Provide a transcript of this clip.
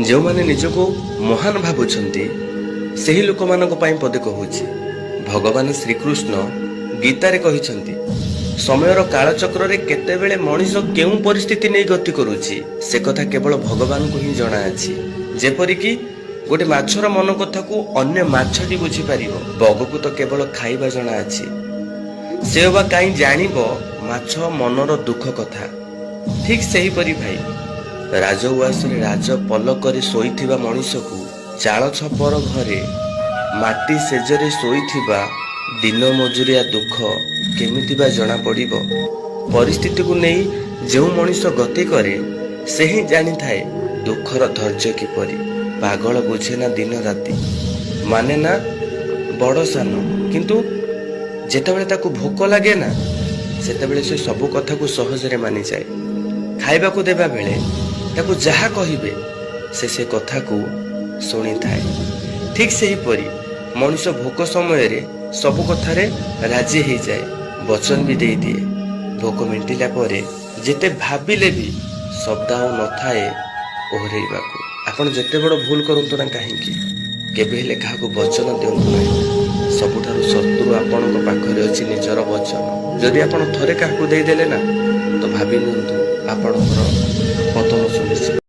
ଯେଉଁମାନେ ନିଜକୁ ମହାନ ଭାବୁଛନ୍ତି ସେହି ଲୋକମାନଙ୍କ ପାଇଁ ପଦେ କହୁଛି। ଭଗବାନ ଶ୍ରୀକୃଷ୍ଣ ଗୀତାରେ କହିଛନ୍ତି, ସମୟର କାଳଚକ୍ରରେ କେତେବେଳେ ମଣିଷ କେଉଁ ପରିସ୍ଥିତି ନେଇ ଗତି କରୁଛି ସେ କଥା କେବଳ ଭଗବାନଙ୍କୁ ହିଁ ଜଣାଅଛି। ଯେପରିକି ଗୋଟେ ମାଛର ମନ କଥାକୁ ଅନ୍ୟ ମାଛଟି ବୁଝିପାରିବ, ବଗକୁ ତ କେବଳ ଖାଇବା ଜଣାଅଛି। ସେ ବା କାହିଁ ଜାଣିବ ମାଛ ମନର ଦୁଃଖ କଥା। ଠିକ୍ ସେହିପରି ଭାଇ, ରାଜଉଆସରେ ରାଜ ପଲକରେ ଶୋଇଥିବା ମଣିଷକୁ ଚାଳ ଛପର ଘରେ ମାଟି ସେଜରେ ଶୋଇଥିବା ଦିନ ମଜୁରିଆ ଦୁଃଖ କେମିତି ବା ଜଣା ପଡ଼ିବ। ପରିସ୍ଥିତିକୁ ନେଇ ଯେଉଁ ମଣିଷ ଗତି କରେ ସେ ହିଁ ଜାଣିଥାଏ ଦୁଃଖର ଧୈର୍ଯ୍ୟ କିପରି। ପାଗଳ ବୁଝେ ନା ଦିନ ରାତି, ମାନେ ନା ବଡ଼ ସାନ, କିନ୍ତୁ ଯେତେବେଳେ ତାକୁ ଭୋକ ଲାଗେ ନା ସେତେବେଳେ ସେ ସବୁ କଥାକୁ ସହଜରେ ମାନିଯାଏ। ଖାଇବାକୁ ଦେବା ବେଳେ ତାକୁ ଯାହା କହିବେ ସେ କଥାକୁ ଶୁଣିଥାଏ। ଠିକ୍ ସେହିପରି ମଣିଷ ଭୋକ ସମୟରେ ସବୁ କଥାରେ ରାଜି ହେଇଯାଏ, ବଚନ ବି ଦେଇଦିଏ। ଭୋକ ମେଣ୍ଟିଲା ପରେ ଯେତେ ଭାବିଲେ ବି ଶବ୍ଦ ଆଉ ନଥାଏ ଓହରେଇବାକୁ। ଆପଣ ଯେତେ ବଡ଼ ଭୁଲ କରନ୍ତୁ ନା କାହିଁକି, କେବେ ହେଲେ କାହାକୁ ବଚନ ଦିଅନ୍ତୁ ନାହିଁ। ସବୁଠାରୁ ଶତ୍ରୁ ଆପଣଙ୍କ ପାଖରେ ଅଛି ନିଜର ବଚନ। ଯଦି ଆପଣ ଥରେ କାହାକୁ ଦେଇଦେଲେ ନା ତ ଭାବି ନିଅନ୍ତୁ ଆପଣଙ୍କର ପତନ ସୁନିଶ୍ଚିତ।